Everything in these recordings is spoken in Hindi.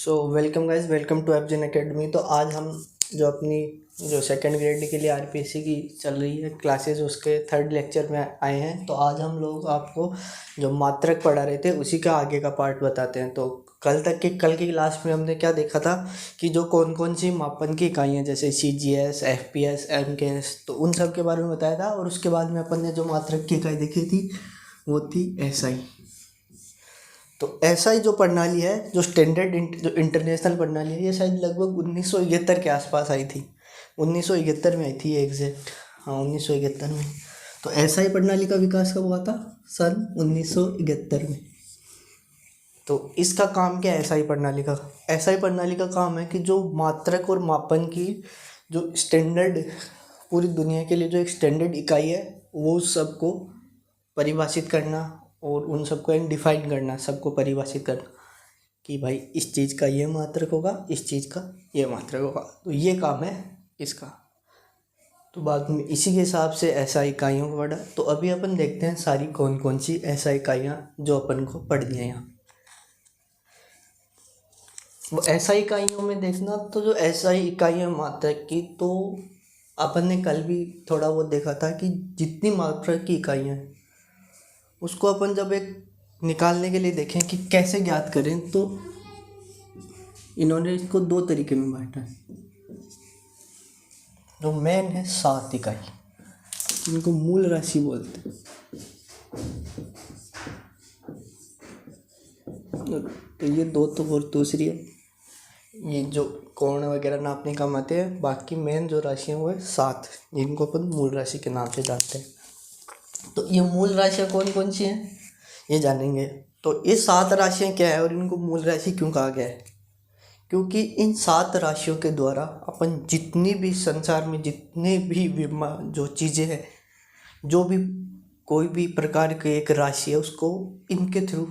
वेलकम गाइज, वेलकम टू एफजन एकेडमी। तो आज हम जो अपनी जो सेकंड ग्रेड के लिए आरपीएससी की चल रही है क्लासेस, उसके थर्ड लेक्चर में आए हैं। तो आज हम लोग आपको जो मात्रक पढ़ा रहे थे उसी का आगे का पार्ट बताते हैं। तो कल की क्लास में हमने क्या देखा था कि जो कौन कौन सी मापन की इकाइयाँ जैसे सीजीएस, एफपीएस, एमकेएस, तो उन सब के बारे में बताया था। और उसके बाद में अपन ने जो मात्रक की इकाई देखी थी वो थी एसआई। तो एसआई जो प्रणाली है, जो स्टैंडर्ड जो इंटरनेशनल प्रणाली है, ये शायद लगभग 1971 के आसपास आई थी। 1971 में आई थी ये एग्जैक्ट, हाँ 1971 में। तो एसआई प्रणाली का विकास कब हुआ था? सन 1971 में। तो इसका काम क्या है एसआई प्रणाली का? एसआई प्रणाली का काम है कि जो मात्रक और मापन की जो स्टैंडर्ड, पूरी दुनिया के लिए जो एक स्टैंडर्ड इकाई है, वो सबको परिभाषित करना और उन सबको डिफाइन करना, सबको परिभाषित करना कि भाई इस चीज़ का ये मात्रक होगा, इस चीज़ का ये मात्रक होगा। तो ये काम है इसका। तो बाद में इसी के हिसाब से ऐसा इकाइयों को पढ़ा। तो अभी अपन देखते हैं सारी कौन कौन सी ऐसा इकाइयाँ जो अपन को पढ़नी है यहाँ। वो ऐसा इकाइयों में देखना, तो जो ऐसा ही इकाइयाँ मात्रक की, तो अपन ने कल भी थोड़ा बहुत देखा था कि जितनी मात्रक की इकाइयाँ हैं उसको अपन जब एक निकालने के लिए देखें कि कैसे ज्ञात करें, तो इन्होंने इसको दो तरीके में बांटा है। जो मेन है 7 इकाई, इनको मूल राशि बोलते हैं। तो ये दो, तो और दूसरी है ये जो कोण वगैरह नापने काम आते हैं। बाकी मेन जो राशि है वो है 7, जिनको अपन मूल राशि के नाम से जानते हैं। तो ये मूल राशियाँ कौन कौन सी हैं ये जानेंगे। तो ये 7 राशियाँ क्या है और इनको मूल राशि क्यों कहा गया है? क्योंकि इन 7 राशियों के द्वारा अपन जितनी भी संसार में जितने भी जो चीज़ें हैं, जो भी कोई भी प्रकार की एक राशि है, उसको इनके थ्रू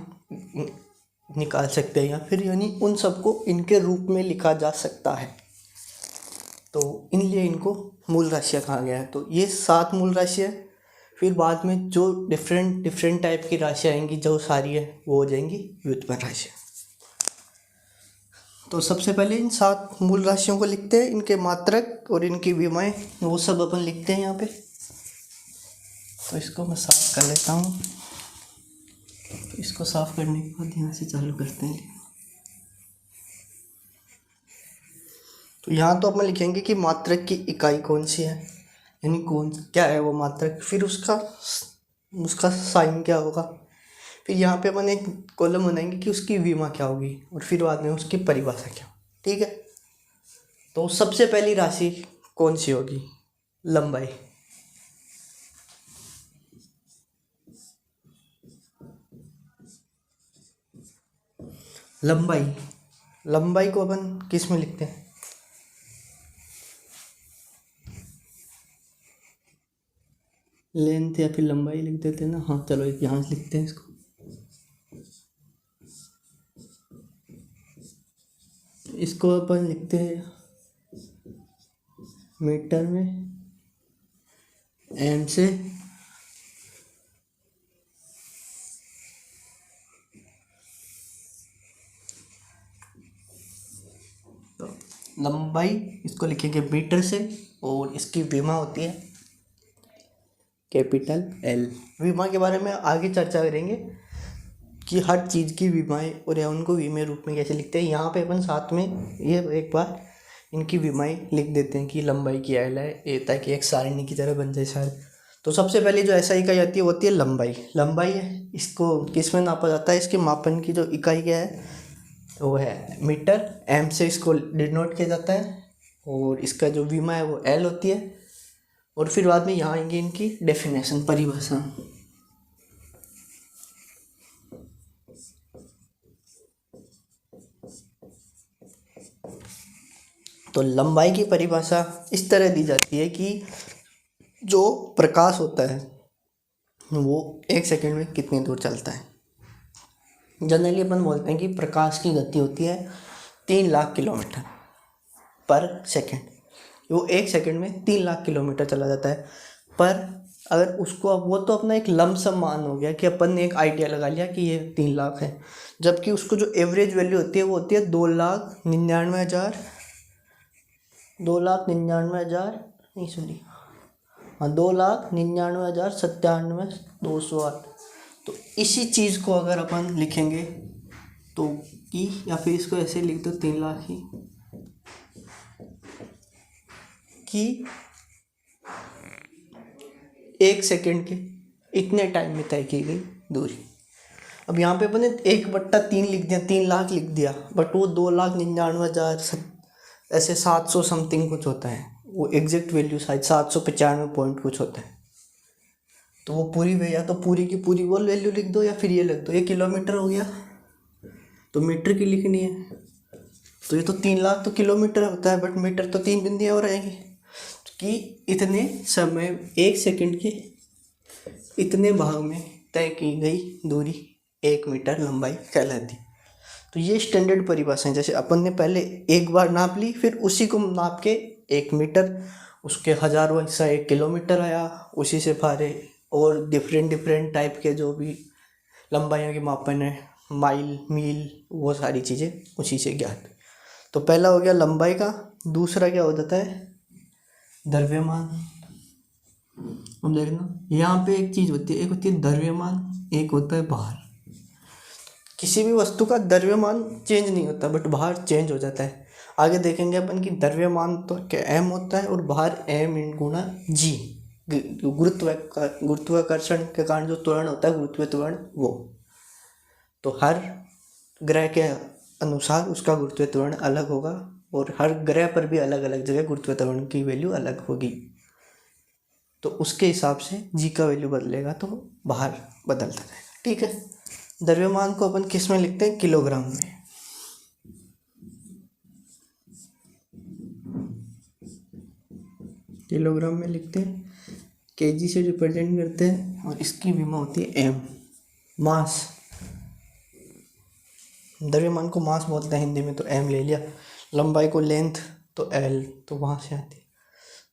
निकाल सकते हैं, या फिर यानी उन सबको इनके रूप में लिखा जा सकता है। तो इनलिए इनको मूल राशियाँ कहा गया है। तो ये 7 मूल राशियाँ, फिर बाद में जो डिफरेंट टाइप की राशियाँ आएंगी जो सारी है वो हो जाएंगी व्युत्पन्न राशियाँ। तो सबसे पहले इन 7 मूल राशियों को लिखते हैं, इनके मात्रक और इनकी विमाएँ वो सब अपन लिखते हैं यहाँ पे। तो इसको मैं साफ कर लेता हूँ। तो इसको साफ करने के बाद यहाँ से चालू करते हैं। तो यहाँ तो अपन लिखेंगे कि मात्रक की इकाई कौन सी है, यानी कौन क्या है वो मात्रक, फिर उसका साइन क्या होगा, फिर यहाँ पे अपन एक कॉलम बनाएंगे कि उसकी विमा क्या होगी, और फिर बाद में उसकी परिभाषा क्या। ठीक है। तो सबसे पहली राशि कौन सी होगी? लंबाई। लंबाई को अपन किस में लिखते हैं? लेंथ या फिर लंबाई लिख देते हैं ना। हाँ चलो यहाँ से लिखते हैं इसको। इसको अपन लिखते हैं मीटर में, एम से तो लंबाई इसको लिखेंगे मीटर से, और इसकी विमा होती है कैपिटल एल। विमा के बारे में आगे चर्चा करेंगे कि हर चीज़ की विमाएँ और या उनको विमे रूप में कैसे लिखते हैं। यहाँ पे अपन साथ में ये एक बार इनकी विमाएँ लिख देते हैं कि लंबाई की एल है ये, ताकि एक सारणी की तरह बन जाए शायद। तो सबसे पहले जो ऐसा इकाई आती है वो होती है लंबाई है। इसको किस में नापा जाता है? इसके मापन की जो इकाई क्या है वो है मीटर, एम से इसको डिनोट किया जाता है, और इसका जो विमा है वो एल होती है। और फिर बाद में यहाँ आएंगे इनकी डेफिनेशन, परिभाषा। तो लंबाई की परिभाषा इस तरह दी जाती है कि जो प्रकाश होता है वो 1 सेकंड में कितनी दूर चलता है। जनरली अपन बोलते हैं कि प्रकाश की गति होती है 3 लाख किलोमीटर पर सेकंड। वो 1 सेकंड में 3 लाख किलोमीटर चला जाता है। पर अगर उसको अब वो तो अपना एक लमसम मान हो गया कि अपन ने एक आइडिया लगा लिया कि ये 3 लाख है, जबकि उसको जो एवरेज वैल्यू होती है वो होती है 2,99,000, 2,99,000, नहीं सॉरी, हाँ 2,99,97,208। तो इसी चीज़ को अगर अपन लिखेंगे तो कि, या फिर इसको ऐसे लिख दो 3 लाख ही कि 1 सेकेंड के इतने टाइम में तय की गई दूरी। अब यहाँ पे अपने 1/3 लिख दिया, 3 लाख लिख दिया, बट वो 2,99,000 ऐसे 700 समथिंग कुछ होता है, वो एग्जैक्ट वैल्यू शायद 795 पॉइंट कुछ होता है। तो वो पूरी या तो पूरी की पूरी वो वैल्यू लिख दो, या फिर ये लिख दो, ये किलोमीटर हो गया तो मीटर की लिखनी है। तो ये तो 3 लाख तो किलोमीटर होता है, बट मीटर तो 3 बिंदियाँ और रहेंगी कि इतने समय 1 सेकेंड के इतने भाग में तय की गई दूरी 1 मीटर लंबाई कहलाती। तो ये स्टैंडर्ड परिभाषा है। जैसे अपन ने पहले एक बार नाप ली, फिर उसी को नाप के 1 मीटर, उसके हज़ारों हिस्सा 1 किलोमीटर आया, उसी से फारे और डिफरेंट टाइप के जो भी लंबाइयों के मापन है, माइल, मील, वो सारी चीज़ें उसी से ज्ञात। तो पहला हो गया लंबाई का। दूसरा क्या हो जाता है, द्रव्यमान। अब देखना यहाँ पे एक चीज़ होती है, एक होती है द्रव्यमान, एक होता है भार। किसी भी वस्तु का द्रव्यमान चेंज नहीं होता, बट भार चेंज हो जाता है। आगे देखेंगे अपन कि द्रव्यमान तो क्या एम होता है और भार एम इन गुणा जी, गुरुत्वाकर्षण के कारण जो त्वरण होता है, गुरुत्वीय त्वरण, वो तो हर ग्रह के अनुसार उसका गुरुत्वीय त्वरण अलग होगा, और हर ग्रह पर भी अलग अलग जगह गुरुत्वीय त्वरण की वैल्यू अलग होगी। तो उसके हिसाब से जी का वैल्यू बदलेगा तो भार बदलता जाएगा। ठीक है। द्रव्यमान को अपन किस में लिखते हैं, किलोग्राम में। किलोग्राम में लिखते हैं, केजी से रिप्रेजेंट करते हैं, और इसकी विमा होती है एम, मास। द्रव्यमान को मास बोलते हैं हिंदी में, तो एम ले लिया। लंबाई को लेंथ, तो एल, तो वहाँ से आती है।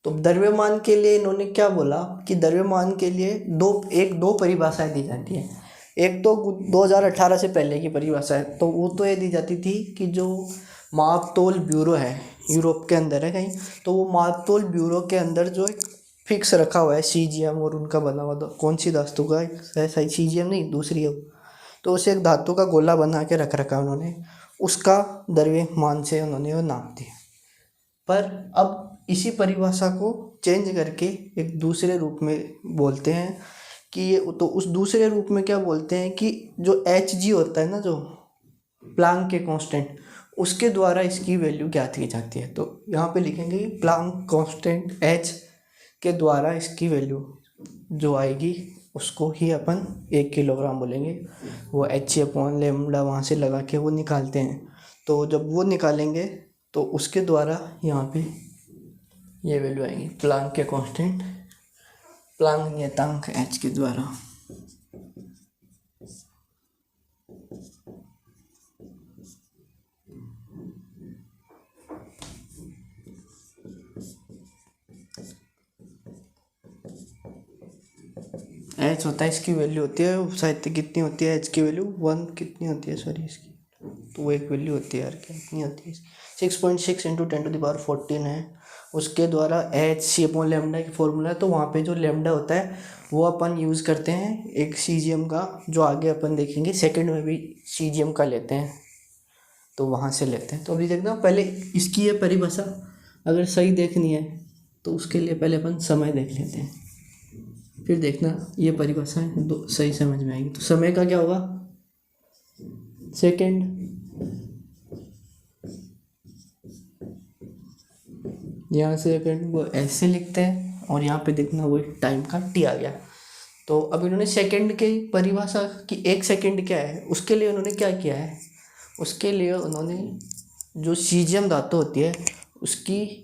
तो द्रव्यमान के लिए इन्होंने क्या बोला कि द्रव्यमान के लिए दो परिभाषाएं दी जाती हैं। एक तो 2018 से पहले की परिभाषा है, तो वो तो ये दी जाती थी कि जो मापतोल ब्यूरो है, यूरोप के अंदर है कहीं, तो वो मापतोल ब्यूरो के अंदर जो एक फिक्स रखा हुआ है सीजीएम, और उनका बना हुआ कौन सी धातु का है, सही सीजीएम नहीं, दूसरी है, तो उसे एक धातु का गोला बना के रख रखा उन्होंने, उसका द्रव्यमान से उन्होंने वो नाप दिया। पर अब इसी परिभाषा को चेंज करके एक दूसरे रूप में बोलते हैं कि ये, तो उस दूसरे रूप में क्या बोलते हैं कि जो एच जी होता है ना, जो प्लांक के कांस्टेंट, उसके द्वारा इसकी वैल्यू ज्ञात की जाती है। तो यहाँ पे लिखेंगे कि प्लांक कांस्टेंट एच के द्वारा इसकी वैल्यू जो आएगी उसको ही अपन 1 किलोग्राम बोलेंगे। वो h/λ वहाँ से लगा के वो निकालते हैं। तो जब वो निकालेंगे तो उसके द्वारा यहाँ पे ये वैल्यू आएगी प्लांक के कांस्टेंट, प्लांक नियतांक h के द्वारा। एच होता है, इसकी वैल्यू होती है साहित्य कितनी होती है, एच की वैल्यू 1 कितनी होती है, सॉरी इसकी, तो वो एक वैल्यू होती है यार, कितनी होती है, 6.6 × 10⁻14 है। उसके द्वारा h/λ की फॉर्मूला है। तो वहाँ पे जो लैम्डा होता है वो अपन यूज़ करते हैं एक सीजीएम का, जो आगे अपन देखेंगे सेकंड में भी सीजीएम का लेते हैं, तो वहाँ से लेते हैं। तो अभी देखना, पहले इसकी ये परिभाषा अगर सही देखनी है तो उसके लिए पहले अपन समय देख लेते हैं, फिर देखना ये परिभाषाएं दो सही समझ में आएगी। तो समय का क्या होगा, सेकंड, यहाँ से सेकंड वो ऐसे लिखते हैं, और यहाँ पे देखना वो टाइम का टी आ गया। तो अब इन्होंने सेकंड की परिभाषा कि 1 सेकंड क्या है, उसके लिए उन्होंने क्या किया है, उसके लिए उन्होंने जो सीजियम धातु होती है उसकी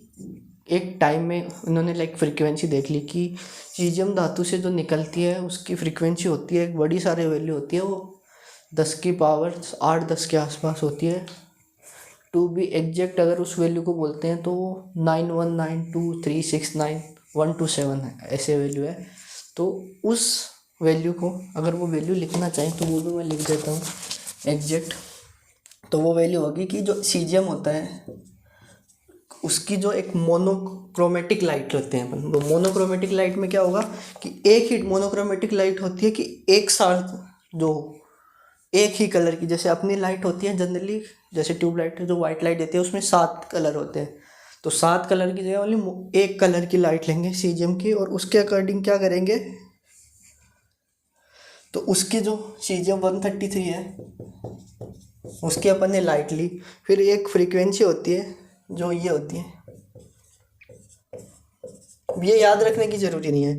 एक टाइम में उन्होंने फ्रीक्वेंसी देख ली कि सीजियम धातु से जो निकलती है उसकी फ्रीक्वेंसी होती है, एक बड़ी सारी वैल्यू होती है, वो 10⁸ 8-10 के आसपास होती है। टू बी एग्जैक्ट अगर उस वैल्यू को बोलते हैं तो 9192369127 है, ऐसे वैल्यू है। तो उस वैल्यू को अगर वो वैल्यू लिखना चाहें तो वो भी मैं लिख देता हूँ एग्जैक्ट। तो वो वैल्यू होगी कि जो सीजियम होता है उसकी जो एक मोनोक्रोमेटिक लाइट होते हैं अपन, वो मोनोक्रोमेटिक लाइट में क्या होगा कि एक ही मोनोक्रोमेटिक लाइट होती है कि एक साथ जो एक ही कलर की, जैसे अपनी लाइट होती है जनरली, जैसे ट्यूबलाइट जो वाइट लाइट देती है उसमें 7 कलर होते हैं, तो 7 कलर की जगह ओनली एक कलर की लाइट लेंगे सीजियम की, और उसके अकॉर्डिंग क्या करेंगे, तो उसकी जो सीजियम 133 है उसकी अपन ने लाइट ली, फिर एक फ्रीक्वेंसी होती है जो ये होती है, ये याद रखने की ज़रूरी नहीं है,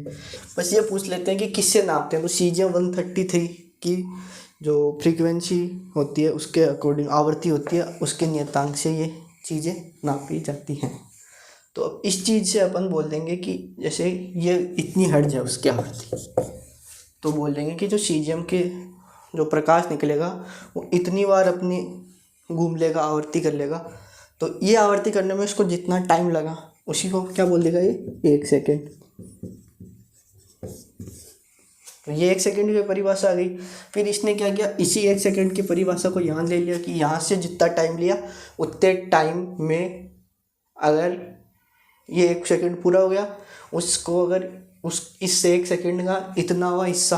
बस ये पूछ लेते हैं कि किससे नापते हैं, तो सीजियम 133 की जो फ्रीक्वेंसी होती है उसके अकॉर्डिंग आवृत्ति होती है, उसके नियतांक से ये चीज़ें नापी जाती हैं। तो अब इस चीज़ से अपन बोल देंगे कि जैसे ये इतनी हर्ट्ज है उसकी आवृत्ति, तो बोल देंगे कि जो सीजियम के जो प्रकाश निकलेगा वो इतनी बार अपनी घूम लेगा, आवर्ती कर लेगा, तो ये आवर्ती करने में उसको जितना टाइम लगा उसी को क्या बोल देगा, ये 1 सेकेंड। तो ये 1 सेकेंड की परिभाषा आ गई। फिर इसने क्या किया, इसी 1 सेकेंड की परिभाषा को यहाँ ले लिया कि यहाँ से जितना टाइम लिया उतने टाइम में अगर ये 1 सेकेंड पूरा हो गया, उसको अगर उस इससे 1 सेकेंड का इतना हुआ हिस्सा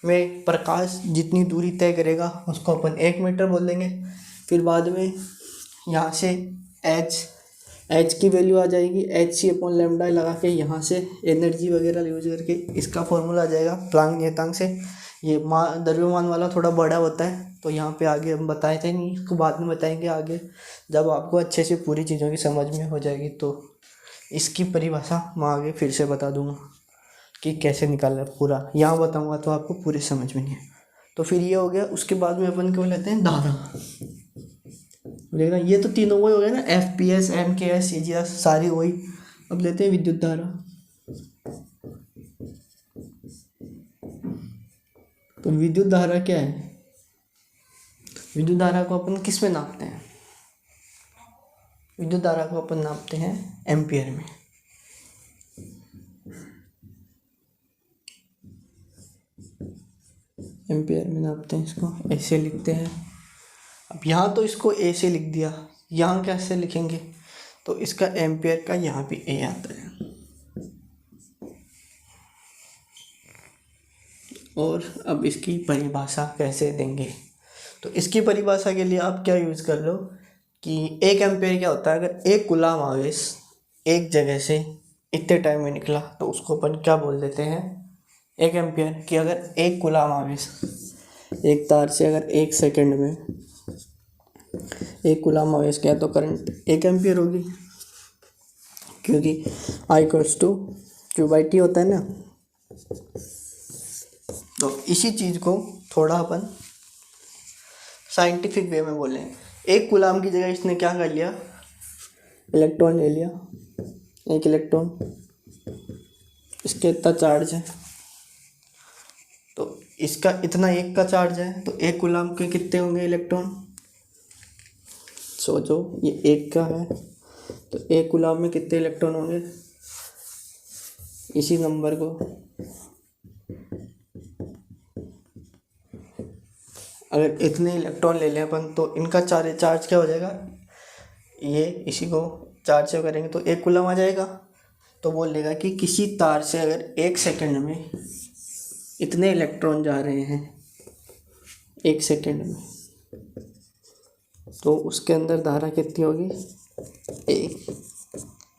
में प्रकाश जितनी दूरी तय करेगा उसको अपन 1 मीटर बोल देंगे। फिर बाद में यहाँ से एच की वैल्यू आ जाएगी, hc/λ लगा के यहाँ से एनर्जी वगैरह यूज करके इसका फॉर्मूला आ जाएगा प्लांक नियतांक से। ये द्रव्यमान वाला थोड़ा बड़ा होता है, तो यहाँ पे आगे हम बताए थे नहीं, इसको बाद में बताएंगे आगे जब आपको अच्छे से पूरी चीज़ों की समझ में हो जाएगी, तो इसकी परिभाषा मैं आगे फिर से बता दूंगा कि कैसे निकालना है पूरा, यहाँ बताऊंगा तो आपको पूरी समझ में नहीं है। तो फिर ये हो गया, उसके बाद में अपन क्या लेते हैं, धारा। देखना ये तो तीनों वही हो गया ना, FPS, MKS, AGS सारी वही। अब लेते हैं विद्युत धारा। तो विद्युत धारा क्या है, विद्युत धारा को अपन किस में नापते हैं, विद्युत धारा को अपन नापते हैं एम्पियर में। एम्पियर में नापते हैं, इसको ऐसे लिखते हैं। अब यहाँ तो इसको ए से लिख दिया, यहाँ कैसे लिखेंगे, तो इसका एम्पियर का यहाँ भी ए आता है। और अब इसकी परिभाषा कैसे देंगे, तो इसकी परिभाषा के लिए आप क्या यूज़ कर लो कि 1 एम्पियर क्या होता है, अगर 1 कूलम आवेश एक जगह से इतने टाइम में निकला तो उसको अपन क्या बोल देते हैं, 1 एम्पियर। कि अगर 1 कूलम आवेश एक तार से अगर 1 सेकेंड में 1 कूलम आवेश किया तो करंट 1 एम्पियर होगी, क्योंकि I=Q/T होता है ना। तो इसी चीज़ को थोड़ा अपन साइंटिफिक वे में बोलें, 1 कूलम की जगह इसने क्या कर लिया, इलेक्ट्रॉन ले लिया, 1 इलेक्ट्रॉन, इसके इतना चार्ज है, तो इसका इतना 1 का चार्ज है, तो 1 कूलम के कितने होंगे इलेक्ट्रॉन, सोचो ये 1 का है तो 1 कूलम में कितने इलेक्ट्रॉन होंगे, इसी नंबर को अगर इतने इलेक्ट्रॉन ले लें अपन तो इनका चार्ज क्या हो जाएगा, ये इसी को चार्ज से करेंगे तो 1 कूलम आ जाएगा। तो बोलेगा कि किसी तार से अगर 1 सेकेंड में इतने इलेक्ट्रॉन जा रहे हैं 1 सेकेंड में, तो उसके अंदर धारा कितनी होगी, 1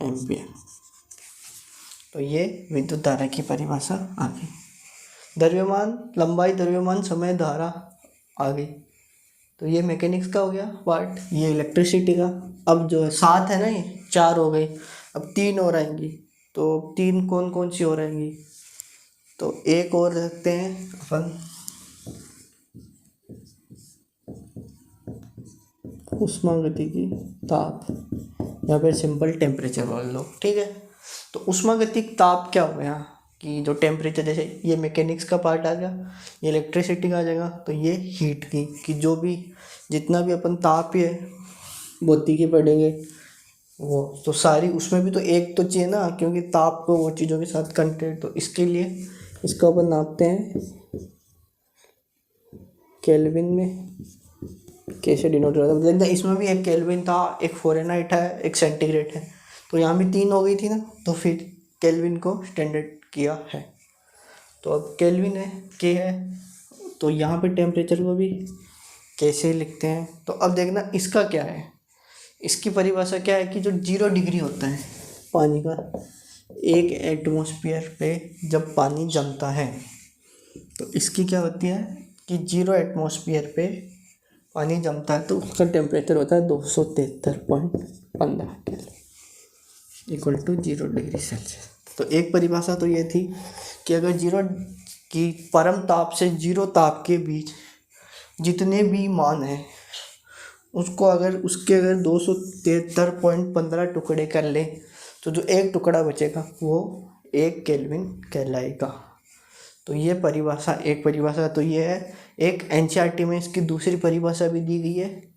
एम्पियर। तो ये विद्युत धारा की परिभाषा आ गई। द्रव्यमान, लंबाई, द्रव्यमान, समय, धारा आ गई। तो ये मैकेनिक्स का हो गया पार्ट, ये इलेक्ट्रिसिटी का। अब जो है 7 है ना, ये 4 हो गई, अब 3 और आएंगी। तो 3 कौन कौन सी और आएंगी, तो एक और रखते हैं अपन उष्मागतिकी ताप, या फिर सिंपल टेम्परेचर बोल लो, ठीक है। तो उष्मागतिक ताप क्या हो गया कि जो टेम्परेचर, जैसे ये मैकेनिक्स का पार्ट आ गया, ये इलेक्ट्रिसिटी का आ जाएगा, तो ये हीट की कि जो भी जितना भी अपन ताप है भौतिकी पढ़ेंगे वो तो सारी, उसमें भी तो एक तो चाहिए ना, क्योंकि ताप को वो चीज़ों के साथ कंटेंट, तो इसके लिए इसको अपन नापते हैं केल्विन में, कैसे डिनोट होता है देखना। इसमें भी एक केल्विन था, एक फ़ारेनहाइट है, एक सेंटीग्रेड है, तो यहाँ भी 3 हो गई थी ना, तो फिर केल्विन को स्टैंडर्ड किया है। तो अब केल्विन है, के है, तो यहाँ पे टेम्परेचर को भी कैसे लिखते हैं। तो अब देखना इसका क्या है, इसकी परिभाषा क्या है कि जो 0 डिग्री होता है पानी का एक एटमॉस्फेयर पे जब पानी जमता है, तो इसकी क्या होती है कि 0 एटमॉस्फेयर पे पानी जमता है तो उसका टेम्परेचर होता है 273.15 kelvin equal to 0 degree Celsius. तो एक परिभाषा तो ये थी कि अगर 0 की परम ताप से 0 ताप के बीच जितने भी मान हैं उसको अगर 273.15 टुकड़े कर ले तो जो एक टुकड़ा बचेगा वो 1 केल्विन कहलाएगा। तो ये परिभाषा, एक परिभाषा तो ये है। एक एनसीईआरटी में इसकी दूसरी परिभाषा भी दी गई है,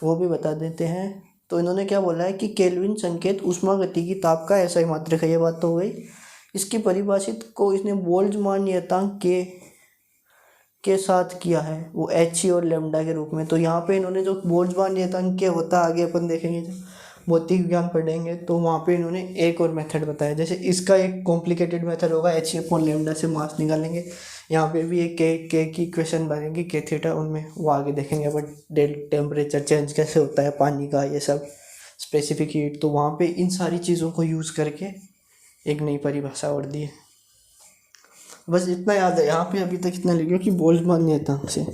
वो भी बता देते हैं। तो इन्होंने क्या बोला है कि केल्विन संकेत ऊष्मागतिकी ताप का ऐसा ही मात्रक है, ये बात तो हो गई। इसकी परिभाषित को इसने बोल्ट्जमान नियतांक के साथ किया है, वो एच और लेमडा के रूप में। तो यहाँ पे इन्होंने जो बोल्ट्जमान नियतांक के होता है, आगे अपन देखेंगे जब भौतिक विज्ञान पढ़ेंगे तो वहाँ पे इन्होंने एक और मेथड बताया। जैसे इसका एक कॉम्प्लिकेटेड मेथड होगा, एच अपॉन लेमडा से मास निकालेंगे। यहाँ पे भी एक के की इक्वेशन बनेगी, के थीटा, उनमें वो आगे देखेंगे बट टेम्परेचर चेंज कैसे होता है पानी का, ये सब स्पेसिफिक हीट। तो वहाँ पे इन सारी चीज़ों को यूज़ करके एक नई परिभाषा और दी है। बस इतना याद है यहाँ पे अभी तक, इतना लिखिए कि बोल्ट्जमान नियतांक से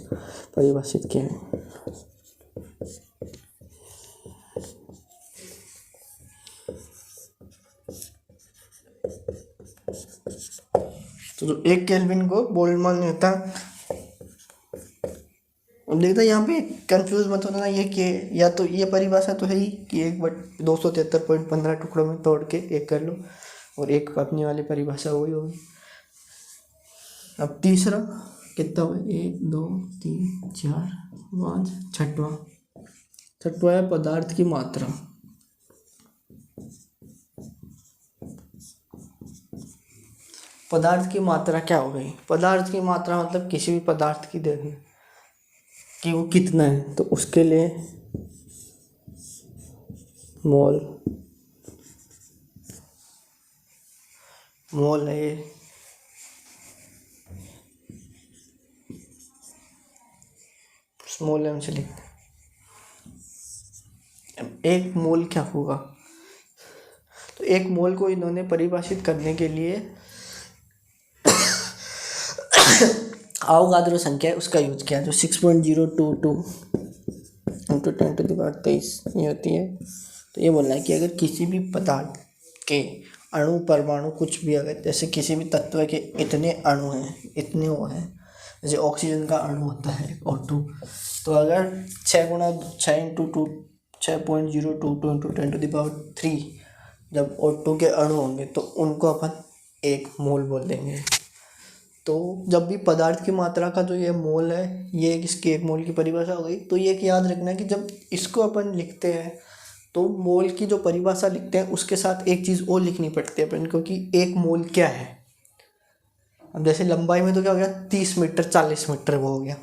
परिभाषित किया है। तो जो 1 केल्विन को बोल्ट्जमान नियतांक, देखता यहाँ पे कंफ्यूज मत होना, ये कि या तो ये परिभाषा तो है ही कि 1/273.15 टुकड़ों में तोड़ के एक कर लो, और एक अपनी वाली परिभाषा वही होगी। अब तीसरा कितना हुआ, 1 2 3 4 5, छठवां है पदार्थ की मात्रा। पदार्थ की मात्रा क्या हो गई, पदार्थ की मात्रा मतलब किसी भी पदार्थ की देखना कि वो कितना है, तो उसके लिए मोल है ये। स्मॉल एम से लिखते हैं। एक मोल क्या होगा, तो एक मोल को इन्होंने परिभाषित करने के लिए आवोगाद्रो संख्या है उसका यूज किया, जो 6.022 इंटू 10⁻23 ये होती है। तो ये बोलना है कि अगर किसी भी पदार्थ के अणु, परमाणु, कुछ भी, अगर जैसे किसी भी तत्व के इतने अणु हैं, इतने वो हैं, जैसे ऑक्सीजन का अणु होता है O2, तो अगर 6.022 इंटू 10⁻3 जब O2 के अणु होंगे तो उनको अपन 1 मोल बोल देंगे। तो जब भी पदार्थ की मात्रा का जो ये मोल है, ये इसकी 1 मोल की परिभाषा हो गई। तो ये एक याद रखना है कि जब इसको अपन लिखते हैं तो मोल की जो परिभाषा लिखते हैं उसके साथ एक चीज़ और लिखनी पड़ती है अपन को कि 1 मोल क्या है। अब जैसे लंबाई में तो क्या हो गया, 30 मीटर 40 मीटर वो हो गया,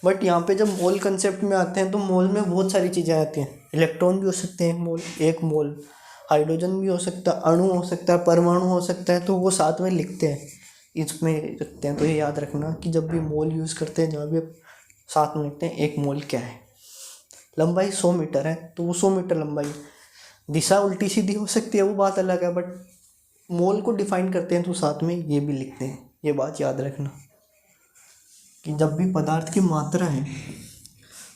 बट यहाँ पे जब मोल कंसेप्ट में आते हैं तो मोल में बहुत सारी चीज़ें आती हैं। इलेक्ट्रॉन भी हो सकते हैं मोल, 1 मोल, हाइड्रोजन भी हो सकता है, अणु हो सकता है, परमाणु हो सकता है, तो वो साथ में लिखते हैं, इसमें रखते हैं। तो ये याद रखना कि जब भी मोल यूज़ करते हैं, जहाँ भी साथ में लिखते हैं 1 मोल क्या है। लंबाई 100 मीटर है तो वो 100 मीटर लंबाई, दिशा उल्टी सीधी हो सकती है वो बात अलग है, बट मोल को डिफाइन करते हैं तो साथ में ये भी लिखते हैं। ये बात याद रखना कि जब भी पदार्थ की मात्रा है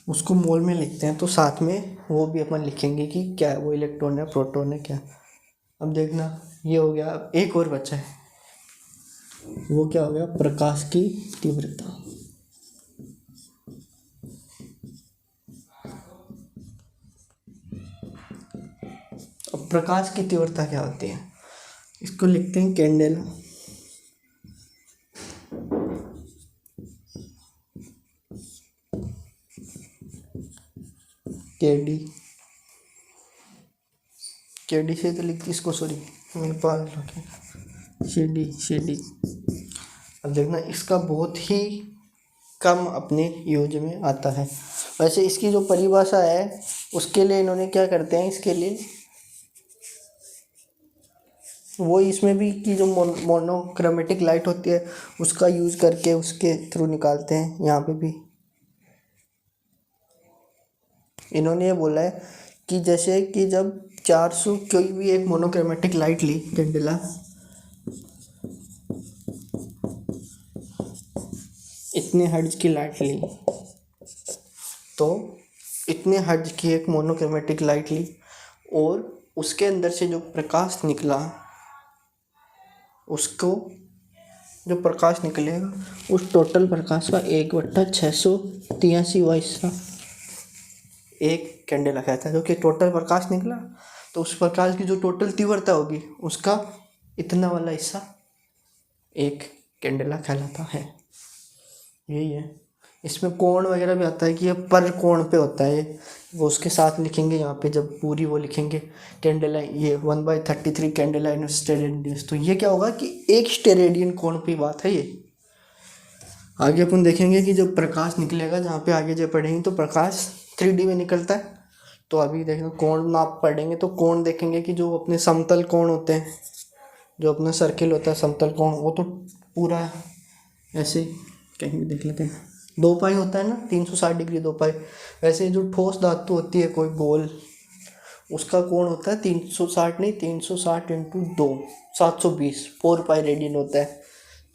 उसको मोल में लिखते हैं तो साथ में वो भी अपन लिखेंगे कि क्या है वो, इलेक्ट्रॉन है, प्रोटॉन है, क्या। अब देखना ये हो गया। अब एक और बचा है, वो क्या हो गया, प्रकाश की तीव्रता। अब प्रकाश की तीव्रता क्या होती है, इसको लिखते हैं कैंडेला। केडी से तो लिखती इसको, सॉरी मेरे पास शेडी अब देखना इसका बहुत ही कम अपने यूज में आता है। वैसे इसकी जो परिभाषा है उसके लिए इन्होंने क्या करते हैं, इसके लिए वो इसमें भी कि जो मोनोक्रोमेटिक लाइट होती है उसका यूज करके उसके थ्रू निकालते हैं। यहाँ पे भी इन्होंने ये बोला है कि जैसे कि जब 400 कोई भी एक मोनोक्रोमेटिक लाइट ली, कैंडेला इतने हर्ट्ज की लाइट ली, तो इतने हर्ट्ज की एक मोनोक्रोमेटिक लाइट ली और उसके अंदर से जो प्रकाश निकला, उसको जो प्रकाश निकलेगा उस टोटल प्रकाश का 1/683वां हिस्सा एक कैंडेला कहता है। जो कि टोटल प्रकाश निकला तो उस प्रकाश की जो टोटल तीव्रता होगी उसका इतना वाला हिस्सा एक कैंडेला कहलाता है। यही है। इसमें कोण वगैरह भी आता है कि ये पर कोण पे होता है, वो उसके साथ लिखेंगे यहाँ पे जब पूरी वो लिखेंगे कैंडेला, ये 1/33 कैंडेला इन स्टेरेडियंस। तो ये क्या होगा कि एक स्टेरेडियन कोण पे बात है ये। आगे अपन देखेंगे कि जब प्रकाश निकलेगा, जहाँ पे आगे जब पढ़ेंगे तो प्रकाश 3D में निकलता है। तो अभी देखो कोण नाप पढ़ेंगे तो कोण देखेंगे कि जो अपने समतल कोण होते हैं, जो अपना सर्किल होता है समतल कोण, वो तो पूरा ऐसे कहीं भी देख लेते हैं 2 पाई होता है ना, 360 डिग्री 2 पाई। वैसे जो ठोस धातु होती है कोई गोल, उसका कोण होता है 360 नहीं 360 इंटू 2 720 4 पाई रेडियन होता है।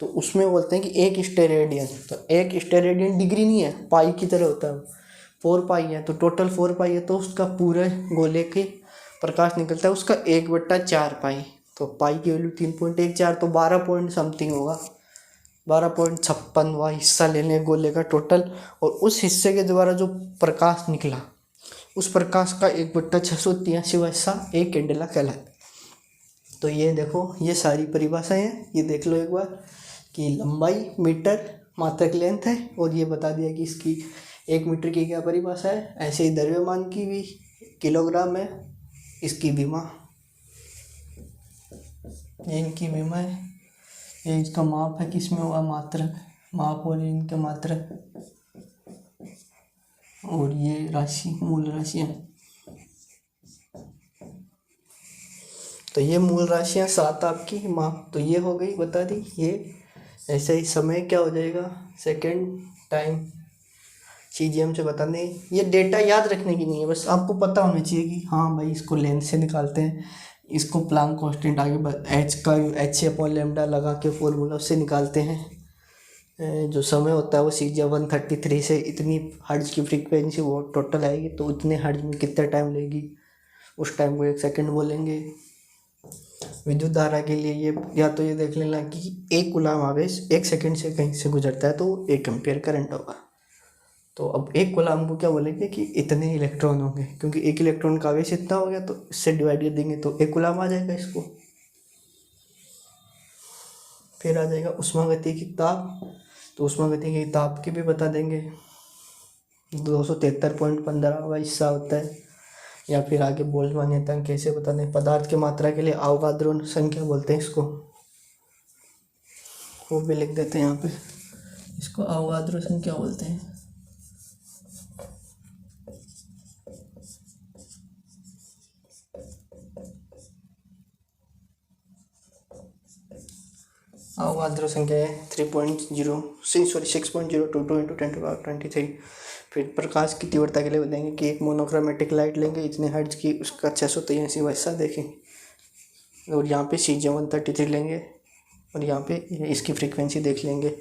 तो उसमें बोलते हैं कि एक स्टेरेडियन, तो एक स्टेरेडियन डिग्री नहीं है, पाई की तरह होता है, 4 पाई है। तो टोटल 4 पाई है तो उसका पूरे गोले के प्रकाश निकलता है उसका 1/4 पाई। तो पाई की वैल्यू 3.14, तो 12 पॉइंट समथिंग होगा, 12.56वां हिस्सा ले लें गोले का टोटल। और उस हिस्से के द्वारा जो प्रकाश निकला उस प्रकाश का 1/683वां हिस्सा एक कैंडेला कहलाता है। तो ये देखो ये सारी परिभाषाएं हैं, ये देख लो एक बार कि लंबाई मीटर मात्रक लेंथ है, और ये बता दिया कि इसकी 1 मीटर की क्या परिभाषा है। ऐसे ही द्रव्यमान की भी किलोग्राम है, इसकी विमा, ये इनकी विमा है, ये इसका माप है किसमें हुआ, मात्रक माप, और ये इनका मात्रक, और ये राशि मूल राशियाँ। तो ये मूल राशियाँ 7 आपकी माप तो ये हो गई बता दी। ये ऐसे ही समय क्या हो जाएगा, सेकेंड टाइम चीज़ें हमसे बताने। ये डेटा याद रखने की नहीं है, बस आपको पता होना चाहिए कि हाँ भाई इसको लेंथ से निकालते हैं, इसको प्लांक कांस्टेंट आगे एच का h/λ लगा के फॉर्मूला उससे निकालते हैं। जो समय होता है वो सीजिया 133 से इतनी हर्ट्ज की फ्रीक्वेंसी वो टोटल आएगी, तो उतने हर्ट्ज में कितना टाइम लेगी, उस टाइम को 1 सेकेंड बोलेंगे। विद्युत धारा के लिए ये या तो ये देख लेना कि 1 कूलाम आवेश 1 सेकेंड से कहीं से गुजरता है तो 1 एम्पियर करंट होगा। तो अब 1 कूलाम को क्या बोलेंगे कि इतने इलेक्ट्रॉन होंगे, क्योंकि 1 इलेक्ट्रॉन का आवेश इतना हो गया तो इससे डिवाइड कर देंगे तो 1 कूलाम आ जाएगा इसको। फिर आ जाएगा उष्मागतिकी ताप, तो उष्मागतिकी ताप की भी बता देंगे, 273.15वां हिस्सा होता है। या फिर आगे बोल्ट्जमान नियतांक कैसे बता दें, पदार्थ की मात्रा के लिए अवोगाद्रो संख्या बोलते हैं इसको, वो भी लिख देते हैं यहाँ पे, इसको अवोगाद्रो संख्या बोलते हैं। अवोगाद्रो संख्या है 6.022 इंटू 10⁻23। फिर प्रकाश की तीव्रता के लिए बताएंगे कि एक मोनोक्रोमेटिक लाइट लेंगे इतने हर्ट्ज की, उसका 683वां हिस्सा देखेंगे। और यहाँ पे सीजिया 133 लेंगे और यहाँ पे इसकी फ्रीक्वेंसी देख लेंगे,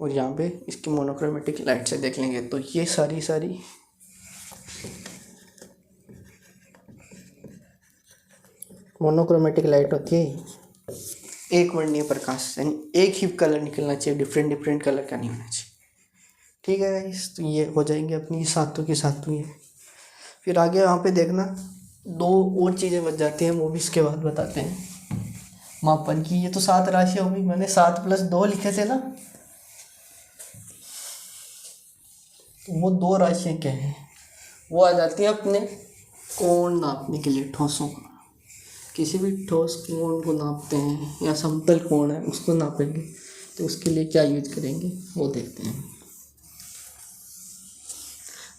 और यहाँ पे इसकी मोनोक्रोमेटिक लाइट से देख लेंगे। तो ये सारी मोनोक्रोमेटिक लाइट होती है एक वर्णीय प्रकाश, यानी एक ही कलर निकलना चाहिए, डिफरेंट कलर का नहीं होना चाहिए। ठीक है गाइस, तो ये हो जाएंगे अपनी सातों की सातों ये। फिर आगे यहाँ पे देखना 2 और चीज़ें बच जाती हैं, वो भी इसके बाद बताते हैं मापन की। ये तो 7 राशि हो गई, मैंने 7 + 2 लिखे थे ना, तो वो 2 राशियाँ क्या हैं, वो आ जाती हैं अपने कोण नापने के लिए, ठोसों का। किसी भी ठोस कोण को नापते हैं या समतल कोण है उसको नापेंगे तो उसके लिए क्या यूज करेंगे वो देखते हैं।